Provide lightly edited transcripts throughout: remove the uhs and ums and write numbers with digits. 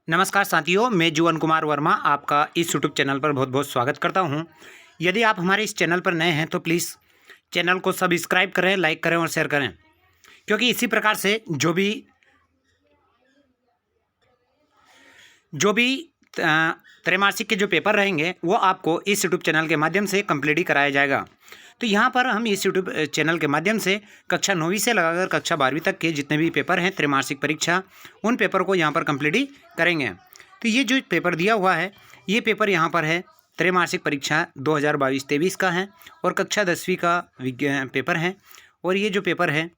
नमस्कार साथियों, मैं जुवन कुमार वर्मा आपका इस यूट्यूब चैनल पर बहुत बहुत स्वागत करता हूं। यदि आप हमारे इस चैनल पर नए हैं तो प्लीज़ चैनल को सब्सक्राइब करें, लाइक करें और शेयर करें, क्योंकि इसी प्रकार से जो भी त्रैमासिक के जो पेपर रहेंगे वो आपको इस यूट्यूब चैनल के माध्यम से कंप्लीट ही कराया जाएगा। तो यहाँ पर हम इस यूट्यूब चैनल के माध्यम से कक्षा 9वीं से लगाकर कक्षा 12वीं तक के जितने भी पेपर हैं त्रैमासिक परीक्षा, उन पेपर को यहाँ पर कंप्लीट ही करेंगे। तो ये जो पेपर दिया हुआ है, ये पेपर यहाँ पर है त्रैमासिक परीक्षा 2022-23 का है और कक्षा 10वीं का विज्ञान पेपर है। और ये जो पेपर है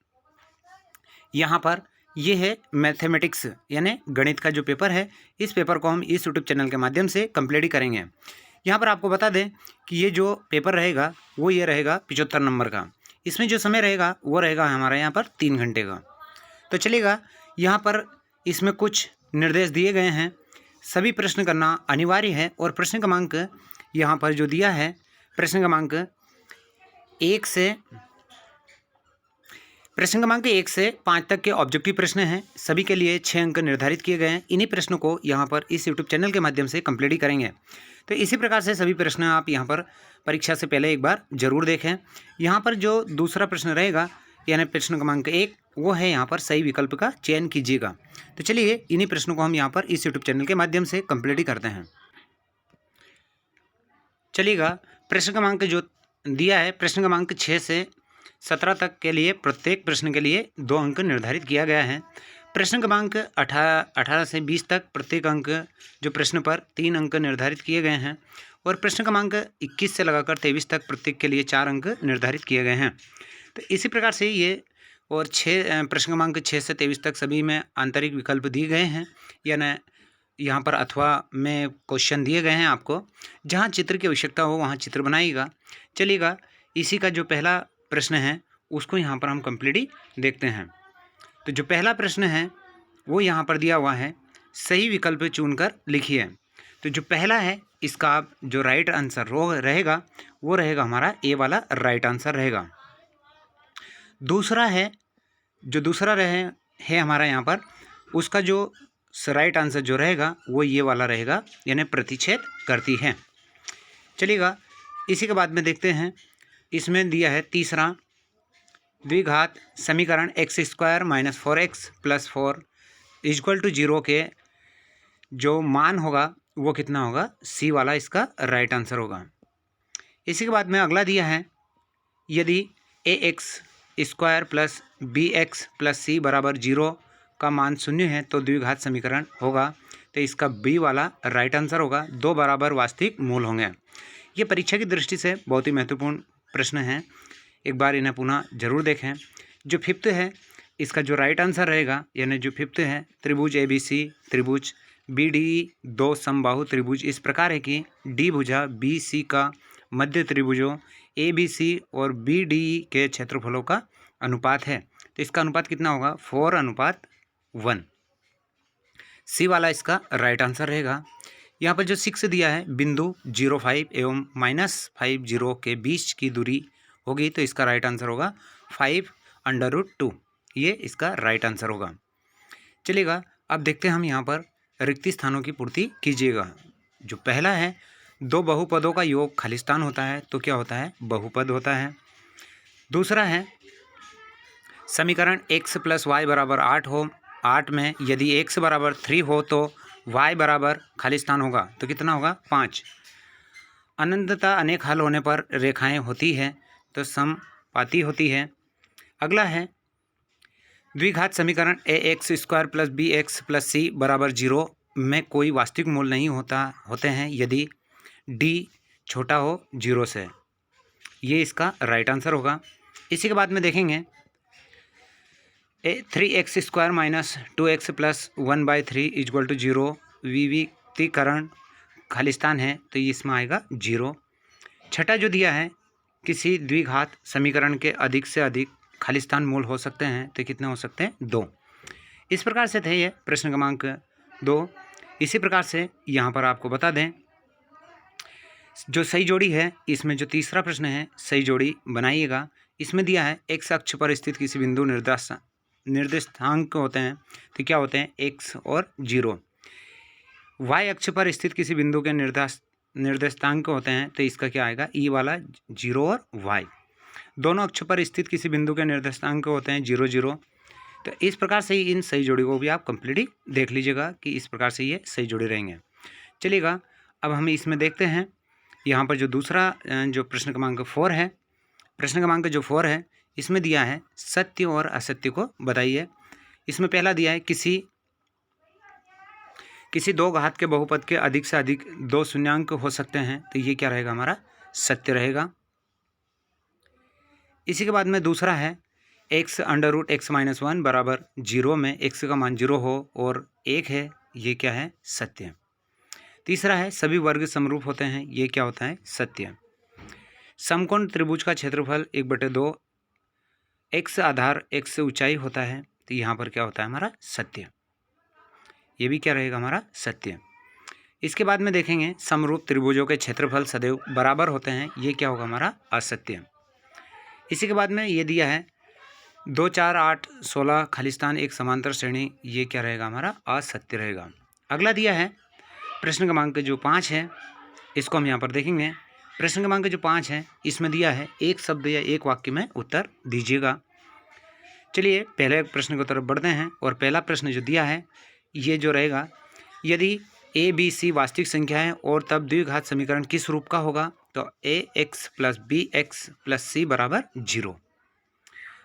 यहाँ पर ये है मैथमेटिक्स यानी गणित का जो पेपर है, इस पेपर को हम इस यूट्यूब चैनल के माध्यम से कंप्लीट ही करेंगे। यहाँ पर आपको बता दें कि ये जो पेपर रहेगा वो ये रहेगा 75 नंबर का। इसमें जो समय रहेगा वो रहेगा हमारा यहाँ पर 3 घंटे का। तो चलिएगा, यहाँ पर इसमें कुछ निर्देश दिए गए हैं। सभी प्रश्न करना अनिवार्य है और प्रश्न क्रमांक यहाँ पर जो दिया है, प्रश्न क्रमांक 1 से 5 तक के ऑब्जेक्टिव प्रश्न हैं। सभी के लिए 6 अंक निर्धारित किए गए हैं। इन्हीं प्रश्नों को यहाँ पर इस यूट्यूब चैनल के माध्यम से कंप्लीट ही करेंगे। तो इसी प्रकार से सभी प्रश्न आप यहाँ पर परीक्षा से पहले एक बार जरूर देखें। यहाँ पर जो दूसरा प्रश्न रहेगा यानी प्रश्न क्रमांक 1, वो है यहाँ पर सही विकल्प का चयन कीजिएगा। तो चलिए, इन्हीं प्रश्नों को हम यहाँ पर इस यूट्यूब चैनल के माध्यम से कंप्लीट ही करते हैं। चलिएगा, प्रश्न क्रमांक जो दिया है, प्रश्न क्रमांक 6 से 17 तक के लिए प्रत्येक प्रश्न के लिए 2 अंक निर्धारित किया गया है। प्रश्न क्रमांक 18 से 20 तक प्रत्येक अंक जो प्रश्न पर 3 अंक निर्धारित किए गए हैं और प्रश्न क्रमांक 21 से लगाकर 23 तक प्रत्येक के लिए 4 अंक निर्धारित किए गए हैं। तो इसी प्रकार से ये और प्रश्न क्रमांक 6 से 23 तक सभी में आंतरिक विकल्प दिए गए हैं, यानी यहाँ पर अथवा में क्वेश्चन दिए गए हैं। आपको जहाँ चित्र की आवश्यकता हो वहाँ चित्र बनाइएगा। चलिएगा, इसी का जो पहला प्रश्न है उसको यहाँ पर हम कंप्लीट ही देखते हैं। तो जो पहला प्रश्न है वो यहाँ पर दिया हुआ है, सही विकल्प चुनकर लिखिए। तो जो पहला है इसका जो राइट आंसर रहेगा वो रहेगा हमारा ए वाला राइट आंसर रहेगा। दूसरा है, जो दूसरा है हमारा यहाँ पर, उसका जो राइट आंसर जो रहेगा वो ये वाला रहेगा, यानी प्रतिच्छेद करती है। चलिएगा, इसी के बाद में देखते हैं, इसमें दिया है तीसरा, द्विघात समीकरण x² - 4x + 4 = 0 के जो मान होगा वो कितना होगा, सी वाला इसका राइट आंसर होगा। इसी के बाद में अगला दिया है, यदि ax² + bx + c = 0 का मान 0 है तो द्विघात समीकरण होगा। तो इसका बी वाला राइट आंसर होगा। 2 बराबर वास्तविक मूल होंगे। ये परीक्षा की दृष्टि से बहुत ही महत्वपूर्ण प्रश्न हैं, एक बार इन्हें पुनः जरूर देखें। जो 5th है इसका जो राइट आंसर रहेगा, यानी जो 5th है, त्रिभुज ABC, त्रिभुज BDE 2 समबाहु त्रिभुज इस प्रकार है कि डी भुजा BC का मध्य त्रिभुजों ABC और BDE के क्षेत्रफलों का अनुपात है। तो इसका अनुपात कितना होगा, 4:1। सी वाला इसका राइट आंसर रहेगा। यहाँ पर जो 6 दिया है, बिंदु 0,5 एवं -5,0 के बीच की दूरी होगी, तो इसका राइट आंसर होगा 5√2। ये इसका राइट आंसर होगा। चलिएगा, अब देखते हैं हम यहाँ पर रिक्त स्थानों की पूर्ति कीजिएगा। जो पहला है, 2 बहुपदों का योग खालिस्तान होता है, तो क्या होता है, बहुपद होता है। दूसरा है, समीकरण x + y = 8 हो, 8 में यदि x = 3 हो तो y बराबर खालिस्तान होगा, तो कितना होगा, 5। अनंतता अनेक हल होने पर रेखाएं होती है, तो समपाती होती है। अगला है, द्विघात समीकरण ax² + bx + c = 0 में कोई वास्तविक मूल नहीं होते हैं यदि d छोटा हो 0 से। ये इसका राइट आंसर होगा। इसी के बाद में देखेंगे, 3x² - 2x + 1/3 = 0 विविक्तीकरण खालिस्तान है, तो ये इसमें आएगा 0। छठा जो दिया है, किसी द्विघात समीकरण के अधिक से अधिक खालिस्तान मूल हो सकते हैं, तो कितने हो सकते हैं, 2। इस प्रकार से थे ये प्रश्न क्रमांक 2। इसी प्रकार से यहाँ पर आपको बता दें, जो सही जोड़ी है, इसमें जो तीसरा प्रश्न है, सही जोड़ी बनाइएगा। इसमें दिया है x अक्ष पर स्थित किसी बिंदु निर्देशांक होते हैं, तो क्या होते हैं, x और 0। y अक्ष पर स्थित किसी बिंदु के निर्देशांक होते हैं, तो इसका क्या आएगा, ई वाला 0 और y। दोनों अक्ष पर स्थित किसी बिंदु के निर्देशांक होते हैं 0 0। तो इस प्रकार से इन सही जोड़ी को भी आप कंप्लीटली देख लीजिएगा कि इस प्रकार से ये सही जोड़ी रहेंगे। चलिएगा अब हम इसमें देखते हैं यहाँ पर जो दूसरा जो प्रश्न क्रमांक 4 है, प्रश्न क्रमांक जो 4 है इसमें दिया है सत्य और असत्य को बताइए। इसमें पहला दिया है किसी दो घात के बहुपद के अधिक से अधिक 2 शून्यांक हो सकते हैं, तो ये क्या रहेगा, हमारा सत्य रहेगा। इसी के बाद में दूसरा है x √x - 1 बराबर 0 में x का मान 0 हो और 1 है, ये क्या है, सत्य। तीसरा है सभी वर्ग समरूप होते हैं, ये क्या होता है, सत्य। समकोण त्रिभुज का क्षेत्रफल 1/2 x आधार x से ऊंचाई होता है, तो यहाँ पर क्या होता है, हमारा सत्य। ये भी क्या रहेगा, हमारा सत्य। इसके बाद में देखेंगे समरूप त्रिभुजों के क्षेत्रफल सदैव बराबर होते हैं, ये क्या होगा, हमारा असत्य। इसी के बाद में ये दिया है 2 4 8 16 खालिस्तान एक समांतर श्रेणी, ये क्या रहेगा, हमारा असत्य रहेगा। अगला दिया है प्रश्न क्रमांक जो 5 है, इसको हम यहाँ पर देखेंगे। प्रश्न क्रमांक जो 5 है इसमें दिया है एक शब्द या एक वाक्य में उत्तर दीजिएगा। चलिए पहले प्रश्न की तरफ बढ़ते हैं और पहला प्रश्न जो दिया है ये जो रहेगा, यदि a b c वास्तविक संख्या है और तब द्विघात समीकरण किस रूप का होगा, तो ax + bx + c बराबर 0।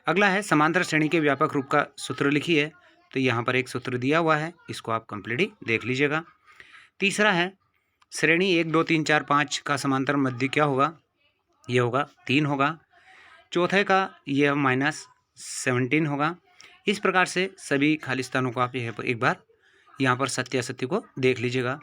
अगला है समांतर श्रेणी के व्यापक रूप का सूत्र लिखिए, तो यहाँ पर एक सूत्र दिया हुआ है, इसको आप कंप्लीटली देख लीजिएगा। तीसरा है श्रेणी 1 2 3 4 5 का समांतर मध्य क्या होगा, ये होगा 3 होगा। चौथे का ये -17 होगा। इस प्रकार से सभी खालिस्तानों को आप एक बार यहाँ पर सत्य असत्य को देख लीजिएगा।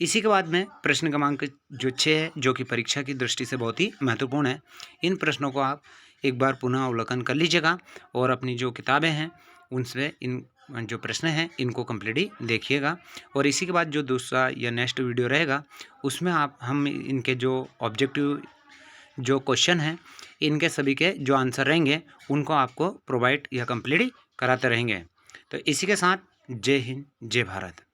इसी के बाद में प्रश्न क्रमांक जो 6 है, जो कि परीक्षा की दृष्टि से बहुत ही महत्वपूर्ण है, इन प्रश्नों को आप एक बार पुनः अवलोकन कर लीजिएगा और अपनी जो किताबें हैं उनसे इन जो प्रश्न हैं इनको कंप्लीटली देखिएगा। और इसी के बाद जो दूसरा या नेक्स्ट वीडियो रहेगा उसमें हम इनके जो ऑब्जेक्टिव जो क्वेश्चन हैं इनके सभी के जो आंसर रहेंगे उनको आपको प्रोवाइड या कंप्लीट कराते रहेंगे। तो इसी के साथ जय हिंद, जय भारत।